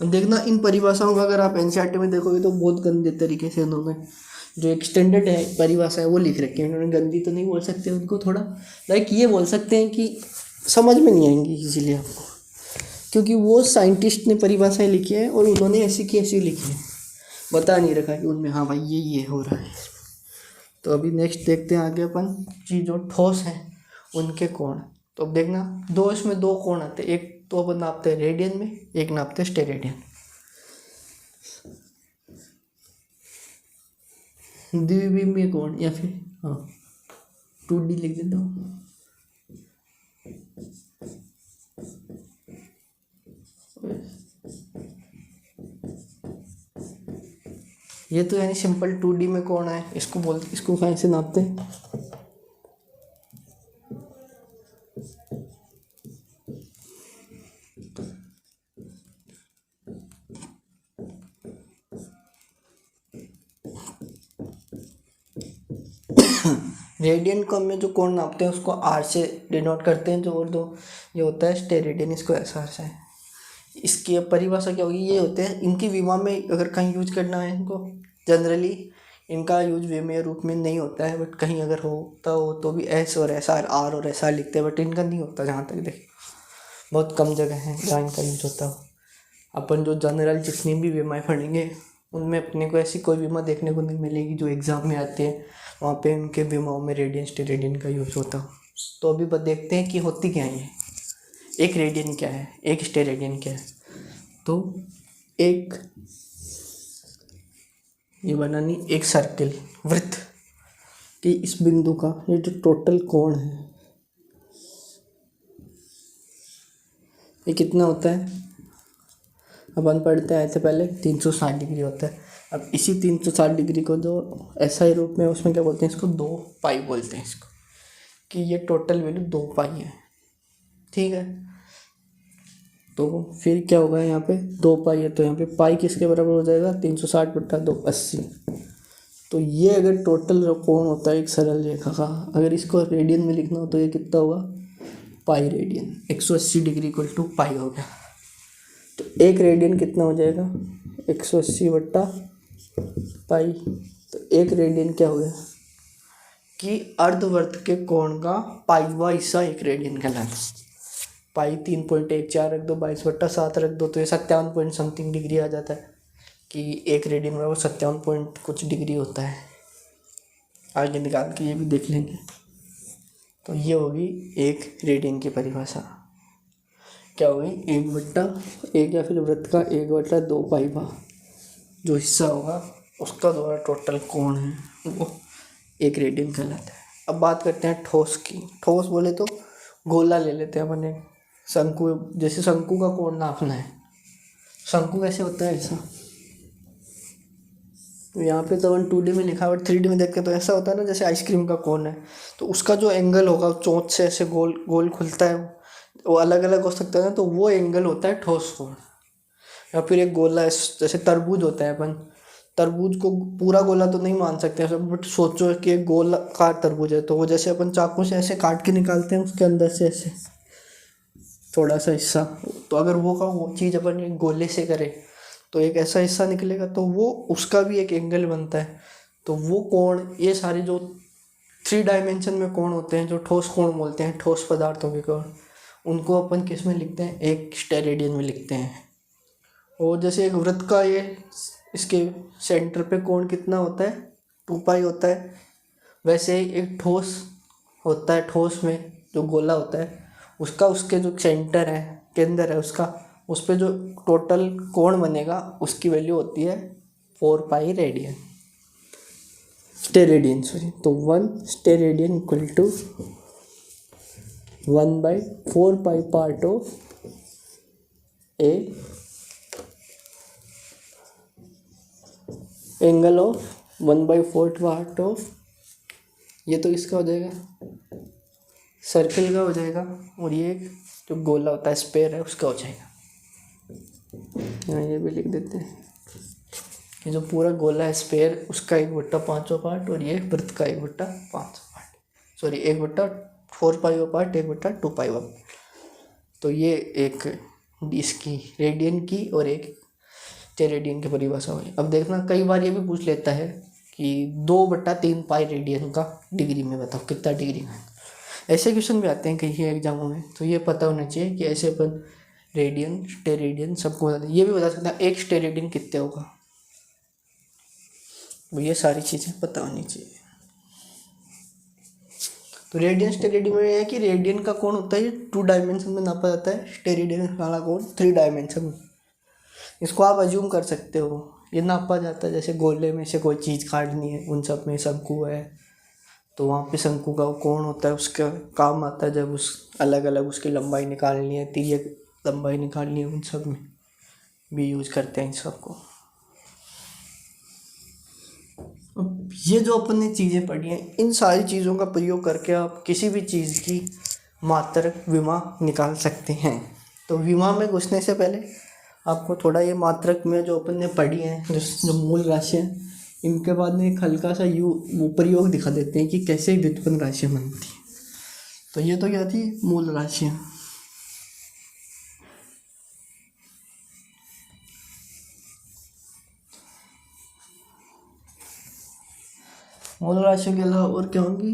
देखना इन परिभाषाओं का अगर आप एनसीईआरटी में देखोगे तो बहुत गंदे तरीके से उन्होंने जो एक स्टैंडर्ड है परिभाषा है वो लिख रखी है। उन्होंने गंदी तो नहीं बोल सकते, उनको थोड़ा लाइक ये बोल सकते हैं कि समझ में नहीं आएंगी इजीली आपको, क्योंकि वो साइंटिस्ट ने परिभाषाएं लिखी है और उन्होंने ऐसी की ऐसी लिखी है, बता नहीं रखा कि उनमें हाँ भाई ये हो रहा है। तो अभी नेक्स्ट देखते हैं आगे अपन कि जो ठोस हैं उनके कोण। तो अब देखना दो इसमें दो कोण आते हैं, एक तो अपन नापते हैं रेडियन में, एक नापते हैं स्टेरेडियन। द्विविमीय कोण या फिर हाँ 2D लिख देता हूँ। ये तो यानी सिंपल 2D में कोण है, इसको कहाँ से नापते हैं। रेडियन को में जो कोण नापते हैं उसको आर से डिनोट करते हैं, जो और दो ये होता है स्टेरेडियन, इसको ऐसा से है। इसकी परिभाषा क्या होगी, ये होते हैं इनकी विमा में अगर कहीं यूज करना है इनको, जनरली इनका यूज विमेय रूप में नहीं होता है, बट कहीं अगर होता हो तो भी एस और एस आर और एस आर लिखते हैं, बट इनका नहीं होता जहाँ तक देखें, बहुत कम जगह है जहाँ इनका यूज होता हो। अपन जो जनरल जितनी भी विमाएँ पढ़ेंगे उनमें अपने को ऐसी कोई विमा देखने को नहीं मिलेगी जो एग्ज़ाम में आते हैं, वहाँ पे उनके विमाओं में रेडियन स्टेरेडियन का यूज होता हो। तो अभी बस देखते हैं कि होती क्या है, एक रेडियन क्या है, एक स्टेरेडियन क्या है। तो एक ये बनानी एक सर्किल वृत्त कि इस बिंदु का ये जो टोटल कोण है ये कितना होता है। अपन पढ़ते आए थे पहले 360 डिग्री होता है। अब इसी 360 डिग्री को जो एसआई रूप में उसमें क्या बोलते हैं, इसको 2 पाई बोलते हैं इसको, कि ये टोटल वैल्यू 2 पाई है। ठीक है, तो फिर क्या होगा यहाँ पे 2 पाई है तो यहाँ पे पाई किसके बराबर हो जाएगा 360/2 80। तो ये अगर टोटल कोण होता है एक सरल रेखा का, अगर इसको रेडियन में लिखना हो तो ये कितना होगा pi radian, 180 degree equal to pi हो गया। तो एक रेडियन कितना हो जाएगा 180/पाई। तो एक रेडियन क्या हो गया कि अर्धवर्त के कोण का पाईवा हिस्सा एक रेडियन कहलाता है। पाई 3.14 रख दो, 22/7 रख दो तो ये 57 पॉइंट समथिंग डिग्री आ जाता है, कि एक रेडियन में वो 57 पॉइंट कुछ डिग्री होता है। आगे निकाल के ये भी देख लेंगे। तो ये होगी एक रेडियन की परिभाषा, क्या होगी 1/1 या फिर वृत्त का 1/2 पाईवा जो हिस्सा होगा उसका द्वारा टोटल कोण है वो एक रेडियन कहलाता है। अब बात करते हैं ठोस की। ठोस बोले तो गोला ले लेते हैं अपन, एक शंकु, जैसे शंकु का कोण नापना है, शंकु कैसे होता है ऐसा, तो यहाँ पे तो 2D में लिखा है, 3D में देख के तो ऐसा होता है ना जैसे आइसक्रीम का कोन है, तो उसका जो एंगल होगा चोंच से ऐसे गोल गोल खुलता है वो अलग अलग हो सकता है ना, तो वो एंगल होता है ठोस कोण। या फिर एक गोला है जैसे तरबूज होता है, अपन तरबूज को पूरा गोला तो नहीं मान सकते हैं, बट सोचो कि एक गोलाकार तरबूज है, तो वो जैसे अपन चाकू से ऐसे काट के निकालते हैं उसके अंदर से ऐसे थोड़ा सा हिस्सा, तो अगर वो चीज़ अपन एक गोले से करें तो एक ऐसा हिस्सा निकलेगा, तो वो उसका भी एक एंगल बनता है। तो वो कोण, ये सारे जो 3 डायमेंशन में कोण होते हैं जो ठोस कोण बोलते हैं, ठोस पदार्थों के कोण, उनको अपन किस में लिखते हैं, एक स्टेरेडियन में लिखते हैं। और जैसे एक वृत्त का ये इसके सेंटर पे कोण कितना होता है 2 पाई होता है, वैसे ही एक ठोस होता है, ठोस में जो गोला होता है उसका, उसके जो सेंटर है केंद्र है उसका, उस पर जो टोटल कोण बनेगा उसकी वैल्यू होती है 4 पाई रेडियन, स्टेरेडियन सॉरी। तो 1 steradian equal to 1/4 pi part of a angle of 1/4 part of, ये तो इसका हो जाएगा सर्कल का हो जाएगा, और ये जो गोला होता है स्पेयर है उसका हो जाएगा। यहाँ ये भी लिख देते हैं कि जो पूरा गोला है स्पेयर उसका 1/5 पार्ट, और ये वृत्त का 1/5 पार्ट, सॉरी 1/4 4π/1/2π1। तो ये एक इसकी रेडियन की और एक स्टेरेडियन की परिभाषा हुई। अब देखना कई बार ये भी पूछ लेता है कि 2/3 पाई रेडियन का डिग्री में बताओ कितना डिग्री है। ऐसे क्वेश्चन भी आते हैं कई एग्जामों में, तो ये पता होना चाहिए कि ऐसे अपन रेडियन स्टेरेडियन सबको बता, ये भी बता सकते हैं एक स्टेरेडियन कितने होगा। तो ये सारी चीज़ें पता होनी चाहिए। तो रेडियन स्टेरेडियन में है कि रेडियन का कोण होता है 2 डायमेंशन में नापा जाता है, स्टेरेडियन वाला कोण 3 डायमेंशन में। इसको आप अज्यूम कर सकते हो, ये नापा जाता है जैसे गोले में से कोई चीज़ काटनी है, उन सब में शंकु है तो वहाँ पे शंकु का कोण होता है, उसका काम आता है जब उस अलग अलग उसकी लंबाई निकालनी है, तिर्यक लंबाई निकालनी है, उन सब में भी यूज करते हैं इन सबको। अब ये जो अपन ने चीज़ें पढ़ी हैं, इन सारी चीज़ों का प्रयोग करके आप किसी भी चीज़ की मात्रक विमा निकाल सकते हैं। तो विमा में घुसने से पहले आपको थोड़ा ये मात्रक में जो अपन ने पढ़ी हैं, जो मूल राशि है, इनके बाद में एक हल्का सा वो प्रयोग दिखा देते हैं कि कैसे व्युत्पन्न राशियाँ बनती हैं। तो ये तो क्या थी, मूल राशियाँ। मूल राशियों के अलावा और क्या होंगी,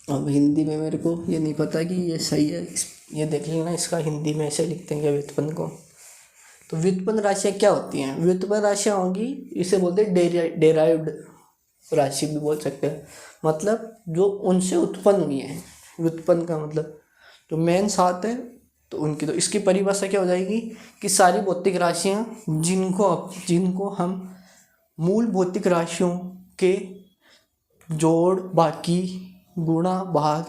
अब हिंदी में मेरे को ये नहीं पता कि ये सही है, ये देख लेना, इसका हिंदी में ऐसे लिखते हैं क्या व्युत्पन्न को। तो व्युत्पन्न राशियाँ क्या होती हैं, व्युत्पन्न राशियाँ होंगी, इसे बोलते हैं डेराइव्ड राशि भी बोल सकते हैं, मतलब जो उनसे उत्पन्न हुई है। व्युत्पन्न का मतलब जो मेन सात है तो उनकी, तो इसकी परिभाषा क्या हो जाएगी कि सारी भौतिक राशियाँ जिनको हम मूल भौतिक राशियों के जोड़, बाकी, गुणा, भाग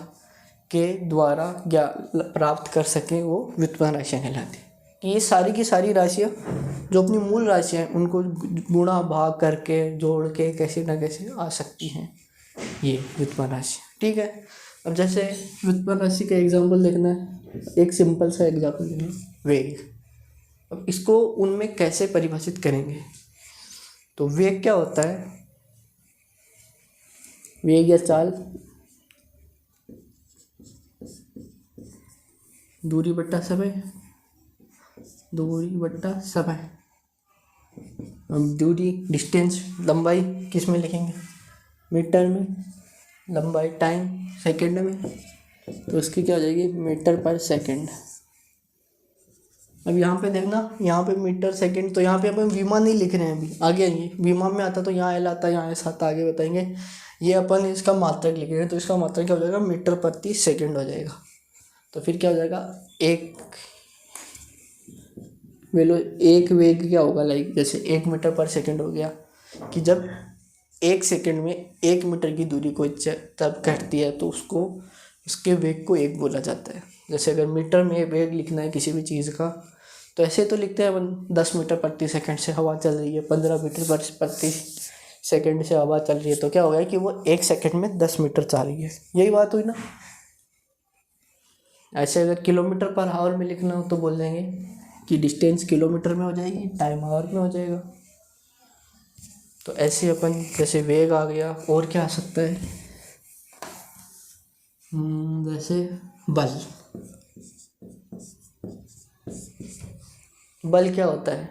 के द्वारा प्राप्त कर सकें, वो व्युत्पन्न राशियाँ कहलाती हैं। कि ये सारी की सारी राशियाँ जो अपनी मूल राशियाँ हैं उनको गुणा भाग करके जोड़ के कैसे ना कैसे आ सकती हैं, ये व्युत्पन्न राशि। ठीक है, अब जैसे व्युत्पन्न राशि का एग्जाम्पल देखना है, एक सिंपल सा एग्जाम्पल लेना, वेग। अब इसको उनमें कैसे परिभाषित करेंगे, तो वेग क्या होता है, वेग या चाल दूरी बट्टा समय, अब दूरी डिस्टेंस लंबाई किस में लिखेंगे, मीटर में, लंबाई टाइम सेकंड में, तो इसकी क्या हो जाएगी मीटर पर सेकंड। अब यहाँ पे देखना, यहाँ पे मीटर सेकंड, तो यहाँ पे अपन विमा नहीं लिख रहे हैं, अभी आगे आएंगे। विमा में आता तो यहाँ एल आता, यहाँ एस आता, आगे बताएंगे। ये अपन इसका मात्रक लिख रहे हैं, तो इसका मात्रक क्या हो जाएगा, मीटर प्रति सेकंड हो जाएगा। तो फिर क्या हो जाएगा, एक वेग क्या होगा, लाइक जैसे 1 मीटर पर सेकंड हो गया, कि जब 1 सेकंड में 1 मीटर की दूरी को तब घटती है तो उसको, उसके वेग को 1 बोला जाता है। जैसे अगर मीटर में वेग लिखना है किसी भी चीज़ का, तो ऐसे तो लिखते हैं अपन 10 मीटर प्रति सेकंड से हवा चल रही है, 15 मीटर प्रति सेकंड से हवा चल रही है, तो क्या हो गया कि वो 1 सेकंड में 10 मीटर चल रही है, यही बात हुई ना। ऐसे अगर किलोमीटर पर आवर में लिखना हो तो बोल देंगे कि डिस्टेंस किलोमीटर में हो जाएगी, टाइम आवर में हो जाएगा। तो ऐसे अपन जैसे वेग आ गया, और क्या आ सकता है, जैसे बल क्या होता है,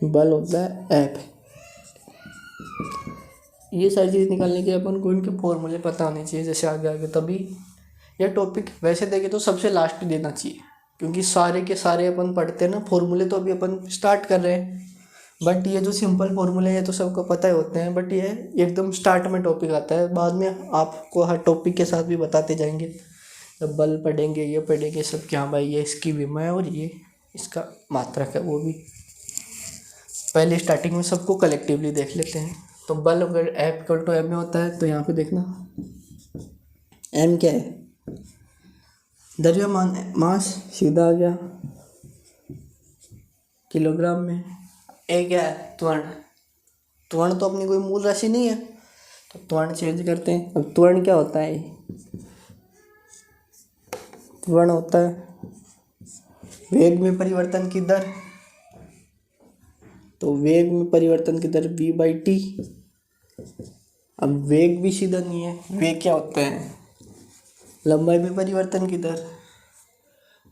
बल होता है एफ। ये सारी चीज़ निकालने के अपन को इनके फॉर्मूले पता होने चाहिए, जैसे आगे आगे, तभी यह टॉपिक वैसे देखे तो सबसे लास्ट में देना चाहिए, क्योंकि सारे के सारे अपन पढ़ते हैं ना फॉर्मूले, तो अभी अपन स्टार्ट कर रहे हैं। बट ये जो सिंपल फॉर्मूले हैं तो सबको पता ही होते हैं, बट ये एकदम स्टार्ट में टॉपिक आता है, बाद में आपको हर टॉपिक के साथ भी बताते जाएंगे। जब बल पढ़ेंगे, ये पढ़ेंगे सब, क्या भाई ये इसकी विमा है और ये इसका मात्रक है, वो भी पहले स्टार्टिंग में सबको कलेक्टिवली देख लेते हैं। तो बल अगर एफ इक्वल टू एम में होता है, तो यहाँ पे देखना एम क्या है, द्रव्यमान मास, सीधा आ गया किलोग्राम में। ए क्या है, त्वरण। त्वरण तो अपनी कोई मूल राशि नहीं है, तो त्वरण चेंज करते हैं। अब त्वरण क्या होता है, त्वरण होता है वेग में परिवर्तन की दर, तो वेग में परिवर्तन की दर v/t। अब वेग भी सीधा नहीं है, वेग क्या होता है, लंबाई में परिवर्तन की दर।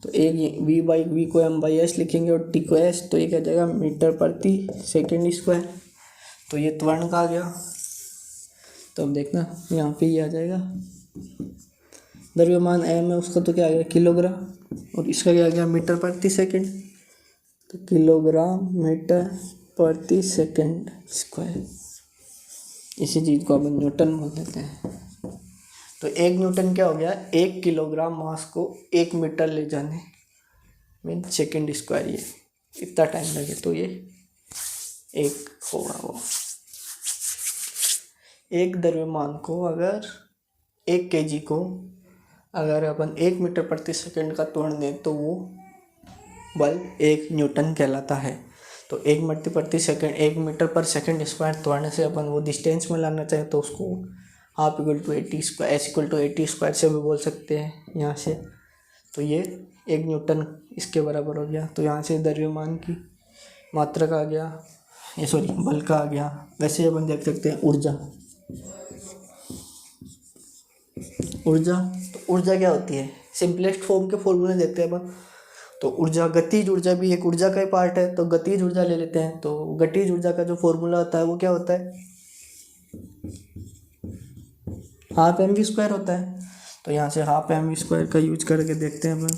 तो एक v को हम s लिखेंगे और t को s, तो ये क्या जाएगा मीटर प्रति सेकेंड स्क्वायर। तो ये त्वरण का आ गया। तो अब देखना यहाँ पे ये आ जाएगा, द्रव्यमान m है उसका, तो क्या आ गया किलोग्राम, और इसका क्या आ गया मीटर प्रति सेकेंड। तो किलोग्राम मीटर प्रति सेकेंड स्क्वायर, इसी चीज़ को अपन न्यूटन बोल देते हैं। तो 1 न्यूटन क्या हो गया, 1 किलोग्राम मास को 1 मीटर ले जाने मीन सेकेंड स्क्वायर, ये इतना टाइम लगे तो ये 1 होगा वो। एक द्रव्यमान को अगर 1 kg को अगर अपन 1 मीटर प्रति सेकंड का त्वरण दें तो वो बल 1 न्यूटन कहलाता है। तो 1 मीटर प्रति सेकंड 1 मीटर पर सेकंड स्क्वायर त्वरण से अपन वो डिस्टेंस में लाना चाहें तो उसको half equal to 80 square s equal to 80 square से भी बोल सकते हैं यहाँ से। तो ये 1 न्यूटन इसके बराबर हो गया। तो यहाँ से द्रव्यमान की मात्रा का आ गया, ये सॉरी बल का आ गया। वैसे अपन देख सकते हैं ऊर्जा, तो ऊर्जा क्या होती है, सिंपलेस्ट फॉर्म के फॉर्मूले देखते हैं अपन। तो ऊर्जा, गतिज ऊर्जा भी एक ऊर्जा का ही पार्ट है, तो गतिज ऊर्जा ले लेते हैं। तो गतिज ऊर्जा का जो फॉर्मूला होता है वो क्या होता है, हाफ mv² होता है। तो यहाँ से हाफ mv² का यूज करके देखते हैं अपन।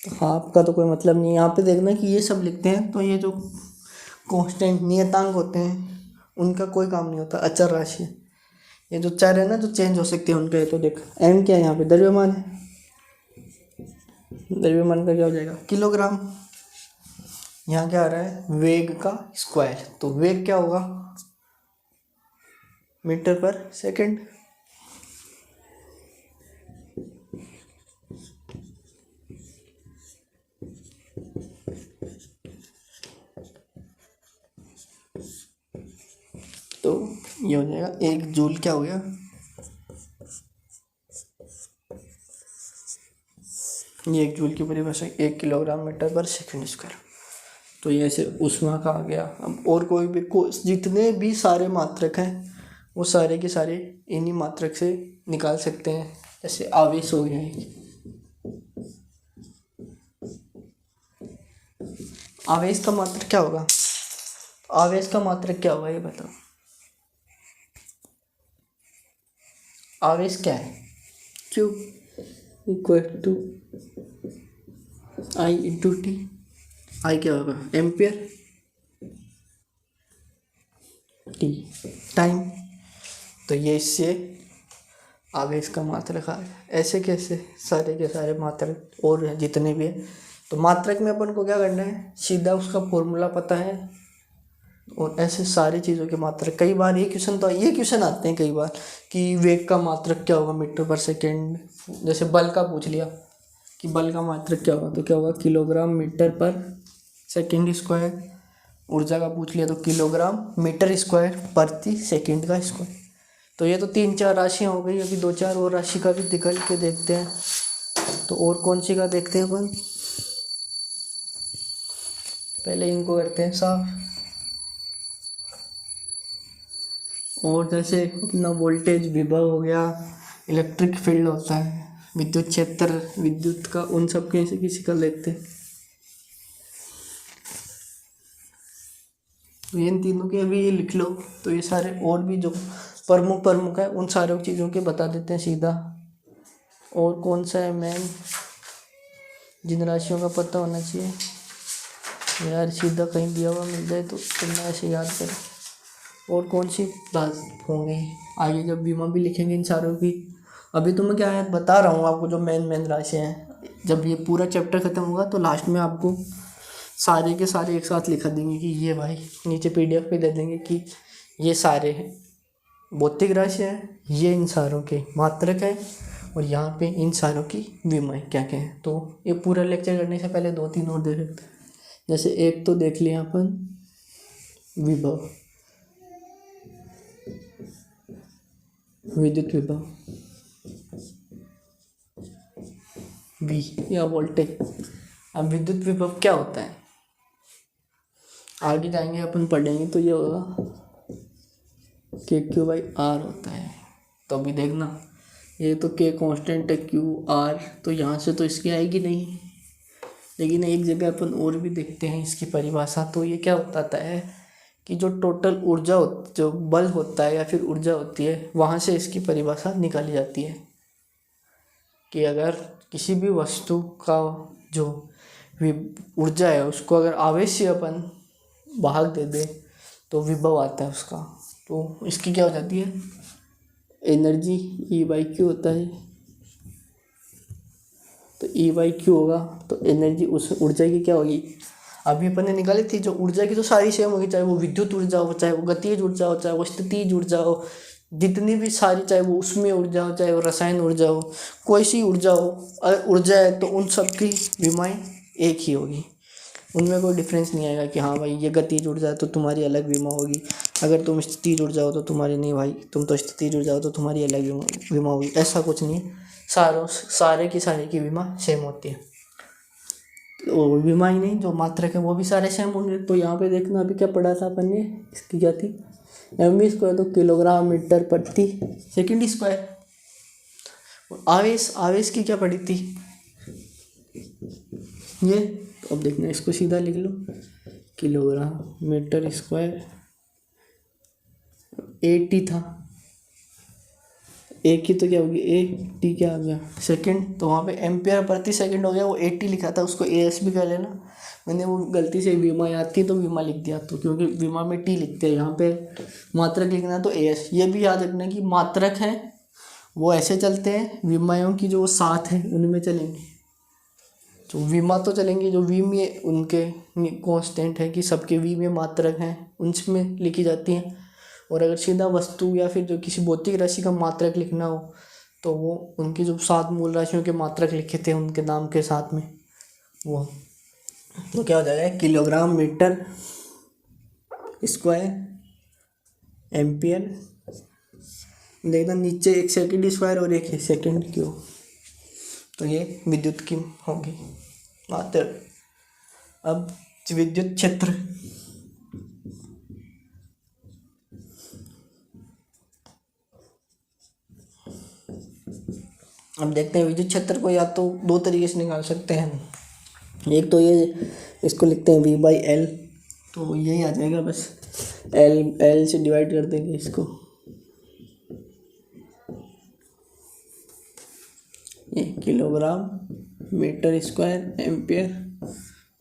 तो हाफ का तो कोई मतलब नहीं, यहाँ पे देखना कि ये सब लिखते हैं तो ये जो कांस्टेंट नियतांक होते हैं उनका कोई काम नहीं होता, अचर राशि। ये जो चर है ना जो चेंज हो सकते हैं उनका, ये तो देख m क्या है, यहाँ पे द्रव्यमान है, द्रव्यमान का क्या हो जाएगा किलोग्राम। यहाँ क्या आ रहा है वेग का स्क्वायर, तो वेग क्या होगा मीटर पर सेकंड। तो ये हो जाएगा 1 जूल, क्या हो गया ये 1 जूल की परिभाषा 1 किलोग्राम मीटर पर सेकंड स्क्वायर। तो ये ऐसे ऊष्मा का आ गया। अब और कोई भी जितने भी सारे मात्रक हैं वो सारे के सारे इन्हीं मात्रक से निकाल सकते हैं। जैसे आवेश हो गया, आवेश का मात्रक क्या होगा, आवेश का मात्रक क्या होगा ये बताओ, आवेश क्या है, Q equal to I into t. I क्या होगा एम्पियर, टी टाइम। तो ये इससे आवेश का मात्रक आ गया। ऐसे कैसे सारे के सारे मात्रक और जितने भी हैं। तो मात्रक में अपन को क्या करना है, सीधा उसका फॉर्मूला पता है और ऐसे सारी चीज़ों के मात्रक। कई बार ये क्वेश्चन आते हैं कई बार कि वेग का मात्रक क्या होगा मीटर पर सेकेंड। जैसे बल का पूछ लिया कि बल का मात्रक क्या होगा, तो क्या होगा किलोग्राम मीटर पर सेकेंड स्क्वायर। ऊर्जा का पूछ लिया तो किलोग्राम मीटर स्क्वायर प्रति सेकेंड का स्क्वायर। तो ये तो 3-4 राशियाँ हो गई। अभी 2-4 और राशि का भी निकल के देखते हैं। तो और कौन सी का देखते हैं अपन, पहले इनको करते हैं साफ। और जैसे अपना वोल्टेज विभव हो गया, इलेक्ट्रिक फील्ड होता है, विद्युत क्षेत्र विद्युत का, उन सब कैसे किसी का लेते हैं। तो इन तीनों के अभी ये लिख लो। तो ये सारे और भी जो प्रमुख है उन सारे चीज़ों के बता देते हैं सीधा। और कौन सा है मैन जिन राशियों का पता होना चाहिए यार, सीधा कहीं दिया हुआ मिल जाए तो तुमने ऐसे याद करें। और कौन सी बात होंगी आगे जब बीमा भी लिखेंगे इन सारों की। अभी तो मैं क्या है बता रहा हूँ आपको जो मेन राशियाँ हैं। जब ये पूरा चैप्टर ख़त्म होगा तो लास्ट में आपको सारे के सारे एक साथ लिखा देंगे कि ये भाई नीचे PDF पे दे देंगे कि ये सारे हैं भौतिक राशियाँ हैं, ये इन सारों के मात्रक हैं और यहाँ पे इन सारों की विमाएँ क्या क्या हैं। तो ये पूरा लेक्चर करने से पहले 2-3 और देख सकते हैं। जैसे एक तो देख लिया अपन विभव, विद्युत विभव V या वोल्टेज। अब विद्युत विभव क्या होता है, आगे जाएंगे अपन पढ़ेंगे तो ये होगा के क्यू बाई आर होता है। तो अभी देखना, ये तो के कांस्टेंट है, क्यू आर, तो यहाँ से तो इसकी आएगी नहीं, लेकिन एक जगह अपन और भी देखते हैं इसकी परिभाषा। तो ये क्या बताता है कि जो टोटल ऊर्जा जो बल होता है या फिर ऊर्जा होती है, वहाँ से इसकी परिभाषा निकाली जाती है कि अगर किसी भी वस्तु का जो ऊर्जा है उसको अगर आवेश से अपन भाग दे दे तो विभव आता है उसका। तो इसकी क्या हो जाती है, एनर्जी ई बाई क्यू होता है। तो ई बाई क्यू होगा तो एनर्जी उस ऊर्जा की क्या होगी, अभी अपन ने निकाली थी जो ऊर्जा की, तो सारी सेम होगी, चाहे वो विद्युत ऊर्जा हो, चाहे वो गतिज ऊर्जा हो, चाहे वो स्थितिज ऊर्जा हो, जितनी भी सारी, चाहे वो उसमें ऊर्जा हो, चाहे वो रसायन ऊर्जा हो, कोई सी ऊर्जा हो, अगर ऊर्जा है तो उन सब की विमाएँ एक ही होगी, उनमें कोई डिफरेंस नहीं आएगा कि हाँ भाई ये गतिज ऊर्जा है तो तुम्हारी अलग विमा होगी, अगर तुम स्थितिज ऊर्जा हो तो तुम्हारी नहीं भाई, तुम तो स्थितिज ऊर्जा हो तो तुम्हारी अलग विमा होगी, ऐसा कुछ नहीं है। सारे की विमा सेम होती है। तो विमा ही नहीं, जो मात्रक है वो भी सारे सेम होंगे। तो यहाँ पे देखना, अभी क्या पढ़ा था अपन ने, इसकी क्या थी, एमवी स्क्वायर तो किलोग्राम मीटर प्रति सेकंड स्क्वायर। आवेश की क्या पड़ी थी ये, तो अब देखना, इसको सीधा लिख लो, किलोग्राम मीटर स्क्वायर, 80 था, एक की तो क्या होगी, 80 क्या आ गया सेकंड, तो वहाँ पे एम्पियर प्रति सेकंड हो गया, वो 80 लिखा था, उसको एएस भी कर लेना। मैंने वो गलती से विमा याद थी तो विमा लिख दिया, तो क्योंकि विमा में टी लिखते हैं, यहाँ पे मात्रक लिखना है तो एएस। ये भी याद रखना कि मात्रक है वो ऐसे चलते हैं, विमाओं की जो साथ है उनमें चलेंगे, तो विमा तो चलेंगे जो वी में उनके कांस्टेंट है कि सबके वी में मात्रक हैं उनमें लिखी जाती हैं। और अगर सीधा वस्तु या फिर जो किसी भौतिक राशि का मात्रक लिखना हो तो वो उनकी जो 7 मूल राशियों के मात्रक लिखे थे उनके नाम के साथ में वो, तो क्या हो जाएगा, किलोग्राम मीटर स्क्वायर एम्पियर। देखना नीचे एक सेकंड स्क्वायर और एक सेकंड क्यूब, तो ये विद्युत की होगी मात्रा। अब विद्युत क्षेत्र, अब देखते हैं विद्युत क्षेत्र को या तो 2 तरीके से निकाल सकते हैं। एक तो ये, इसको लिखते हैं V बाई एल, तो यही आ जाएगा, बस एल से डिवाइड कर देंगे इसको, ये kilogram metre square ampere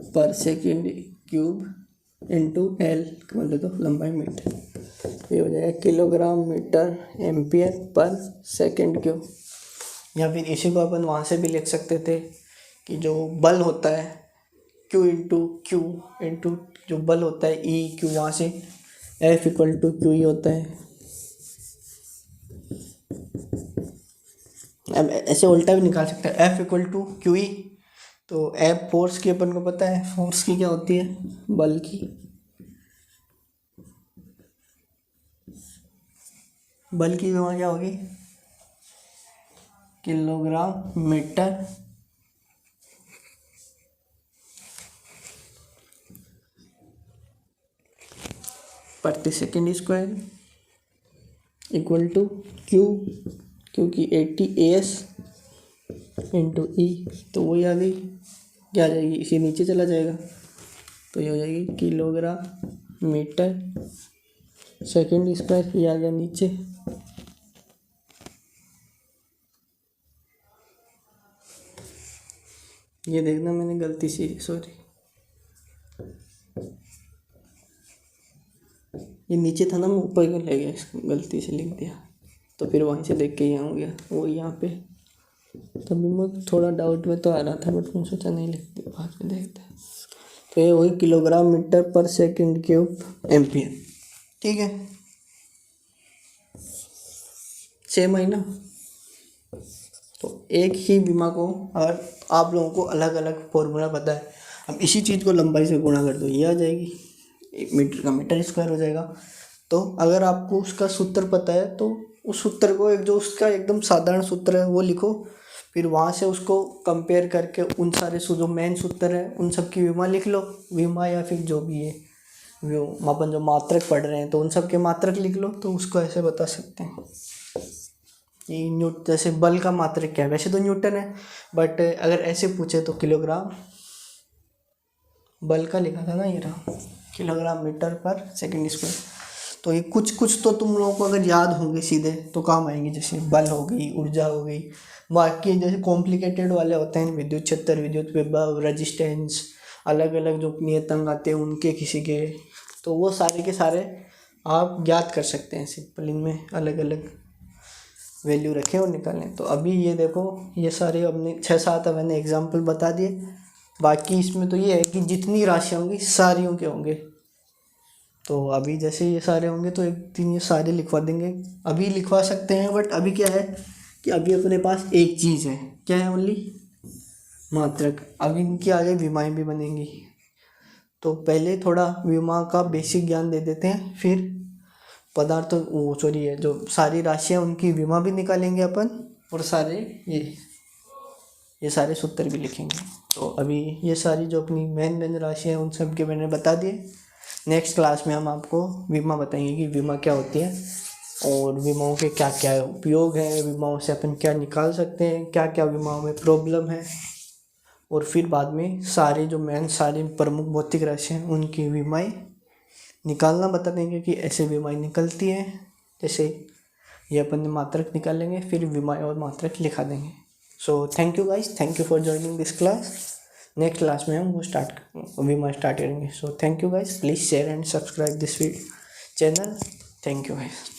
per second cube into L बोले तो लंबाई मीटर, ये हो जाएगा kilogram metre ampere per second cube. या फिर इसी को अपन वहाँ से भी लिख सकते थे कि जो बल होता है Q इंटू जो बल होता है E Q, वहाँ से F इक्वल टू क्यू ही होता है। अब ऐसे उल्टा भी निकाल सकते हैं, F equal to Q E, तो F फोर्स की अपन को पता है, फोर्स की क्या होती है, बल की, बल की वहाँ क्या होगी, किलोग्राम मीटर प्रति second square equal to Q, क्योंकि 80 AS इंटू ई, तो वही आ गई, क्या आ जाएगी, इसी नीचे चला जाएगा, तो ये हो जाएगी किलोग्राम मीटर सेकंड स्क्वायर, ये आ गया नीचे। ये देखना मैंने गलती से, सॉरी ये नीचे था ना, मैं ऊपर क्यों ले गया, इसको गलती से लिख दिया, तो फिर वहीं से देख के यहाँ हो गया वो यहाँ पे, तभी मैं थोड़ा डाउट में तो आ रहा था, बट मैं सोचा नहीं लिखते, बाद में देखते। तो ये वही किलोग्राम मीटर पर सेकंड क्यूब एम्पियर, ठीक है, सेम है ना। तो एक ही विमा को अगर आप लोगों को अलग अलग फॉर्मूला पता है, अब इसी चीज़ को लंबाई से गुणा कर दो, ये आ जाएगी, 1 मीटर का मीटर स्क्वायर हो जाएगा। तो अगर आपको उसका सूत्र पता है तो उस सूत्र को, एक जो उसका एकदम साधारण सूत्र है वो लिखो, फिर वहाँ से उसको कंपेयर करके उन सारे जो मेन सूत्र है उन सब की विमा लिख लो, विमा या फिर जो भी है वो अपन जो मात्रक पढ़ रहे हैं तो उन सब के मात्रक लिख लो। तो उसको ऐसे बता सकते हैं कि जैसे बल का मात्रक क्या है, वैसे तो न्यूटन है बट अगर ऐसे पूछे तो किलोग्राम, बल का लिखा था ना ये रहा, किलोग्राम मीटर पर सेकंड स्क्वायर। तो ये कुछ तो तुम लोगों को अगर याद होंगे सीधे तो काम आएंगे, जैसे बल हो गई, ऊर्जा हो गई। बाकी जैसे कॉम्प्लिकेटेड वाले होते हैं विद्युत क्षेत्र, विद्युत विभव, रेजिस्टेंस, अलग अलग जो नियतांक आते हैं उनके किसी के, तो वो सारे के सारे आप याद कर सकते हैं सिंपल, इनमें अलग अलग वैल्यू रखें और निकालें। तो अभी ये देखो ये सारे अपने 6-7 मैंने एग्जाम्पल बता दिए। बाकी इसमें तो ये है कि जितनी राशियाँ होंगी सारियों के होंगे। तो अभी जैसे ये सारे होंगे तो एक दिन ये सारे लिखवा देंगे, अभी लिखवा सकते हैं बट अभी क्या है कि अभी अपने पास एक चीज़ है, क्या है ओनली मात्रक। अभी इनकी आगे विमाएँ भी बनेंगी तो पहले थोड़ा विमा का बेसिक ज्ञान दे देते हैं, फिर पदार्थ वो सॉरी है जो सारी राशियाँ उनकी विमा भी निकालेंगे अपन, और सारे ये सारे सूत्र भी लिखेंगे। तो अभी ये सारी जो अपनी मेन राशियाँ हैं उन सब के मैंने बता दिए। नेक्स्ट क्लास में हम आपको विमा बताएंगे कि विमा क्या होती है और विमाओं के क्या क्या उपयोग हैं, विमाओं से अपन क्या निकाल सकते हैं, क्या क्या विमाओं में प्रॉब्लम है, और फिर बाद में सारी जो सारी प्रमुख भौतिक राशियाँ हैं उनकी विमाएँ निकालना बता देंगे कि ऐसे विमाएँ निकलती हैं। जैसे ये अपन मात्रक निकालेंगे फिर विमाएँ और मात्रक लिखा देंगे। So thank you guys, thank you for joining this class. Next class में हम वो विमा स्टार्ट करेंगे। So thank you guys, please share and subscribe this channel. Thank you guys.